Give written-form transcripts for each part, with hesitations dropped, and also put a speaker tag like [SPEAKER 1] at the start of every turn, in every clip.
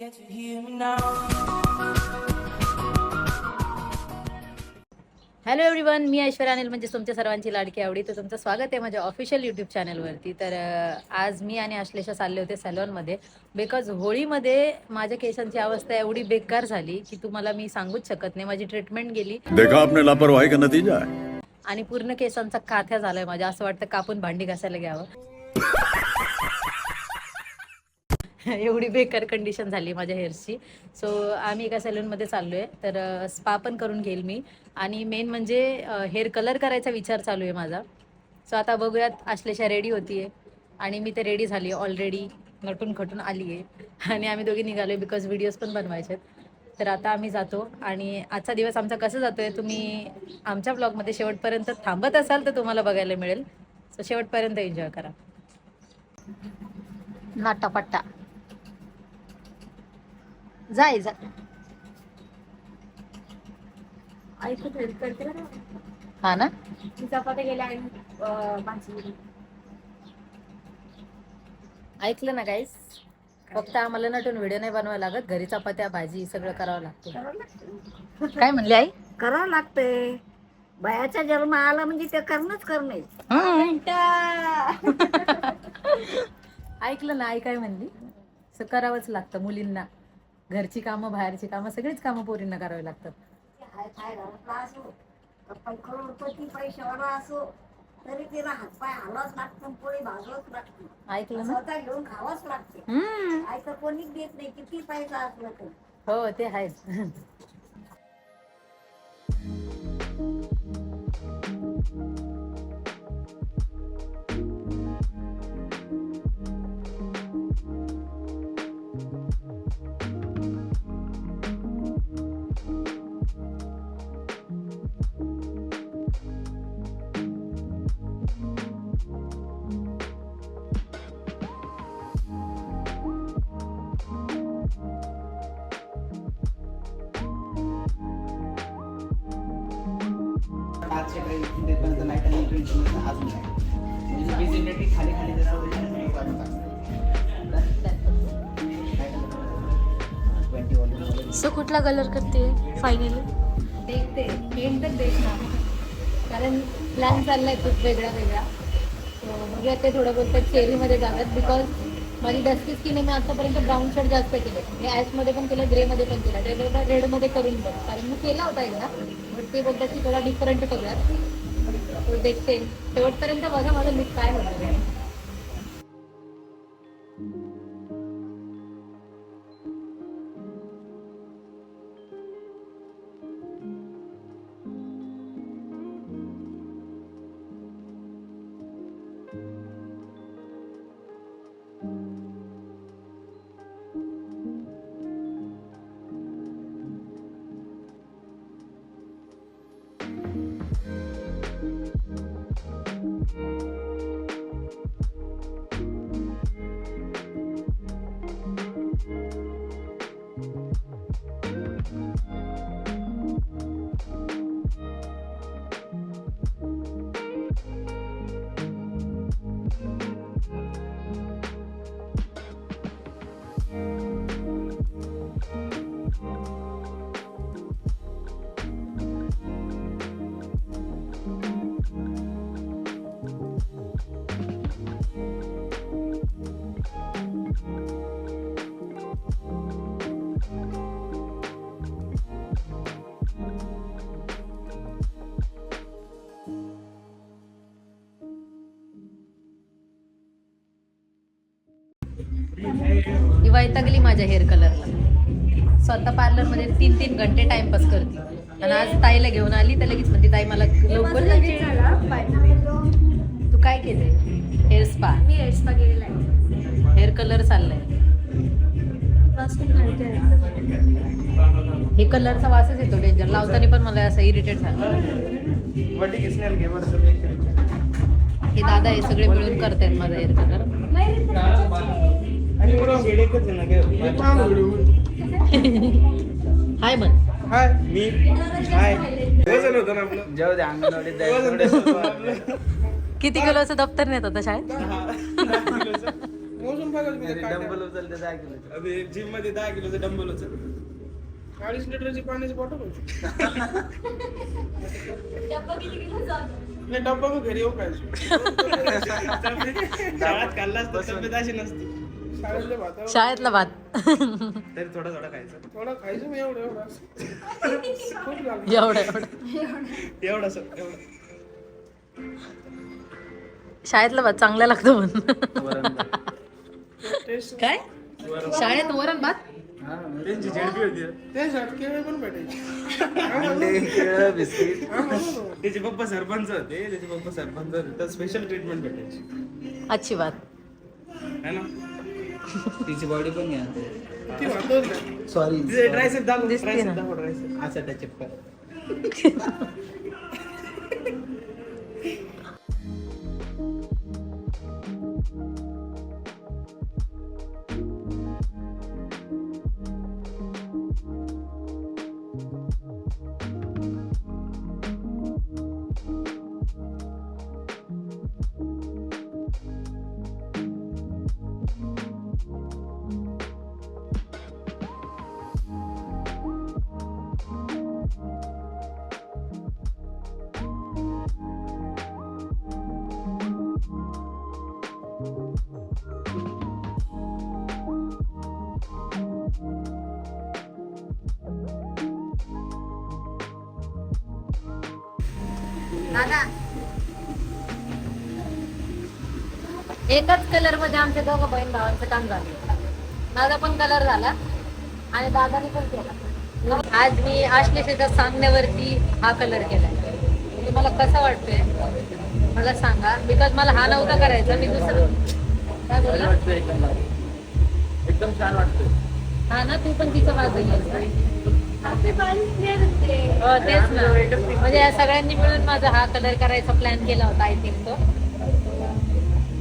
[SPEAKER 1] Hello everyone, मी ऐश्वर्या अनिल म्हणजे तुमच्या सर्वांची लाडकी आवडी. तर तुमचं स्वागत आहे माझ्या ऑफिशियल यूट्यूब चॅनलवरती. तर आज मी आणि आश्लेषा चालले होते सॅलॉनमध्ये. बिकॉज होळीमध्ये माझ्या केसांची अवस्था एवढी बेकार झाली की तुम्हाला मी सांगूच शकत नाही. माझी ट्रीटमेंट गेली,
[SPEAKER 2] देखा आपने लापरवाही का नतीजा है.
[SPEAKER 1] आणि पूर्ण केसांचा काथ्या झालाय माझ्या. असं वाटतं कापून भांडी घासायला घ्यावं. एवढी बेकार कंडिशन झाली माझ्या हेअर्सची. सो आम्ही एका सॅलूनमध्ये चाललो आहे. तर स्पा पण करून घेईल मी, आणि मेन म्हणजे हेअर कलर करायचा विचार चालू आहे माझा. सो आता बघूयात. आश्लेषा रेडी होती आहे आणि मी तर रेडी झाली ऑलरेडी, नटून खटून आली आहे. आणि आम्ही दोघी निघालो बिकॉज व्हिडिओज पण बनवायचे आहेत. तर आता आम्ही जातो, आणि आजचा दिवस आमचा कसा जातो आहे तुम्ही आमच्या ब्लॉगमध्ये शेवटपर्यंत थांबत असाल तर तुम्हाला बघायला मिळेल. सो शेवटपर्यंत एन्जॉय करा. नाटापट्टा जाय जा.
[SPEAKER 3] ऐकत करते ना,
[SPEAKER 1] हा ना.
[SPEAKER 3] चपात्या गेल्या आणि भाजी.
[SPEAKER 1] ऐकलं ना गाईस, फक्त आम्हाला नटून व्हिडिओ नाही बनवायला लागत. घरी चपात्या भाजी सगळं करावं लागतं. काय म्हणले आई?
[SPEAKER 3] करावं लागतंय. बायाचा जन्म आला म्हणजे ते करणंच करणे.
[SPEAKER 1] ऐकलं ना आई काय म्हणली? असं करावंच लागतं मुलींना. घरची कामं, बाहेरची कामं, सगळीच कामं पोरींना करावी लागतात.
[SPEAKER 3] करोडपती पैशावाला असो तरी तिला हातपाय हलाच लागतं, पोळी भाजवच लागते.
[SPEAKER 1] ऐकलं ना.
[SPEAKER 3] स्वतः घेऊन खावाच लागते. आयतं कोणीच देत नाही, किती पैसा असला तर.
[SPEAKER 1] हो ते आहेच.
[SPEAKER 4] सो कुठला कलर करते फायनली?
[SPEAKER 1] देखते एकदम देखना, कारण प्लॅन चाललाय खूप वेगळा वेगळा. बघूया ते थोडं बोलतात चेरीमध्ये जाव्यात. बिकॉज माझी डस्की स्किन आहे. मी आतापर्यंत ब्राऊन शर्ट जास्त केले. मी ॲशमध्ये पण केलं, ग्रेमध्ये पण केलं. रेडमध्ये करून बघ, कारण मी केला होता एकदा. बट ते बोलतात की थोडा डिफरंट करूयात. देखते शेवटपर्यंत बघा माझं लुक काय होणार आहे. ही वैतागली माझ्या हेअर कलरला. स्वतः पार्लरमध्ये 3-3 घंटे टाइमपास करते, आणि आज ताईला घेऊन आली तर लगेच म्हणते ताई मला लवकर जायचे. तू काय केलंय? Hair spa.
[SPEAKER 3] मी हेअर स्पा केलेला आहे.
[SPEAKER 1] हेअर कलर चाललाय. हे कलरचा वासच येतो डेंजर. लावताना पण मला असं इरिटेट झालं. हे दादा हे सगळे मिळून करतायत माझा हेअर कलर. हाय म्हण.
[SPEAKER 5] हाय मी हाय वजन होतं ना आपलं. जाऊ दे अंगणवाडीत जायचं.
[SPEAKER 1] किती किलोचं दप्तर नेत होता शाळेत?
[SPEAKER 6] मोजून बघा तुम्ही ते काय
[SPEAKER 5] डंबल उचलते 10 किलो.
[SPEAKER 6] अरे जिम मध्ये 10 किलोचं डंबल उचल 40 लिटरची पाण्याची बॉटल होती. नाही डब्बा मग घरी येऊ काय शाळेत खाल्लास तर तब्येत अशी नसती. शाळेतले भात
[SPEAKER 1] शाळेतला भात.
[SPEAKER 6] तरी थोडा थोडा खायचं. थोडा खायचं मी एवढं एवढं खूप लागलं
[SPEAKER 1] एवढं
[SPEAKER 6] एवढं
[SPEAKER 1] शाळेतला भात चांगला लागतो पण.
[SPEAKER 5] वरण.
[SPEAKER 6] टेस्ट
[SPEAKER 1] काय शाळेत वरण भात.
[SPEAKER 6] त्यांची झेडपी होती ते केळं पण भेटायचे.
[SPEAKER 5] अंडे, केळं, बिस्किट.
[SPEAKER 6] त्याचे पप्पा सरपंच होते तर स्पेशल ट्रीटमेंट भेटायची.
[SPEAKER 1] अच्छी बात.
[SPEAKER 6] है ना
[SPEAKER 5] तिची बॉडी पण घ्या.
[SPEAKER 6] ती म्हणतो ना
[SPEAKER 5] सॉरी.
[SPEAKER 6] तिचे ट्रायसेप दाखव
[SPEAKER 1] दिसते
[SPEAKER 6] ट्रायसेप
[SPEAKER 1] ना.
[SPEAKER 6] दाखव ट्रायसेप
[SPEAKER 5] असं त्या चप्पल.
[SPEAKER 1] दादा एकाच कलर मध्ये आमच्या दोघं बहीण भावांचं काम झालं. माझा पण कलर झाला आणि दादाने पण केला. आज मी आश्लेषेच्या सांगण्यावरती हा कलर केलाय. म्हणजे मला कसा वाटतोय मला सांगा. बिकॉज मला हा नव्हता करायचा. मी दुसरं काय बोलला
[SPEAKER 5] एकदम छान वाटतोय.
[SPEAKER 1] हा ना तू पण तिचं बाजू घ्यायचं. तेच ना म्हणजे या सगळ्यांनी मिळून माझा हा कलर करायचा प्लॅन केला होता. आय थिंक तो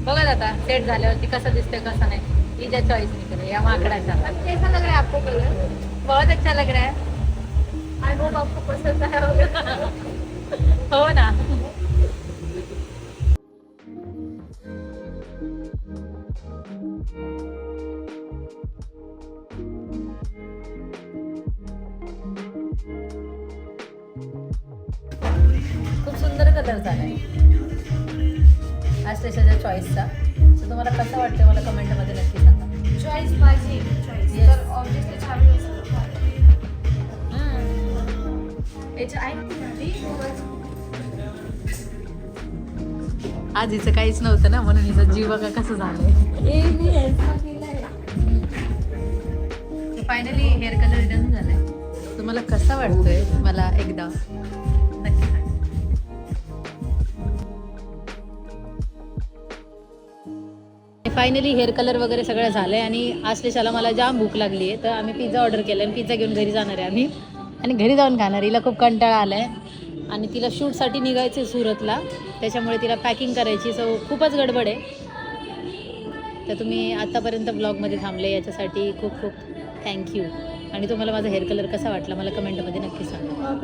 [SPEAKER 1] बघा आता सेट झाल्यावरती कसं दिसतोय कसं नाही. तिच्या चॉईस निकले या माकडाचा. कैसा लग रहा है आपको कलर? बहुत अच्छा लग रहा है. आई होप आपको पसंद आया होगा. हो ना. खूप सुंदर कलर झालाय आश्लेषाच्या चॉईसचा. सो तुम्हाला कसं वाटतं मला कमेंटमध्ये नक्की सांगा.
[SPEAKER 4] चॉईस माझी चॉईस तर ऑब्विसली छान याच्या
[SPEAKER 1] आज हिचं काहीच नव्हतं ना म्हणून हिचं जीव बघा कसं झालंय. फायनली हेअर कलर डन झालाय. तुम्हाला कसा वाटतोय मला एकदा नक्की सांगा. फायनली हेअर कलर वगैरे सगळं झालंय आणि आश्लेषाला मला जाम भूक लागली आहे तर आम्ही पिझ्झा ऑर्डर केला आणि पिझ्झा घेऊन घरी जाणार आहे आम्ही आणि घरी जाऊन खाणार. हिला खूप कंटाळा आलाय आणि तिला शूटसाठी निघायचं सुरतला त्याच्यामुळे तिला पॅकिंग करायची. सो खूपच गडबड आहे. तर तुम्ही आतापर्यंत ब्लॉगमध्ये थांबले याच्यासाठी खूप खूप थँक्यू. आणि तुम्हाला माझा हेअर कलर कसा वाटला मला कमेंटमध्ये नक्की सांगा.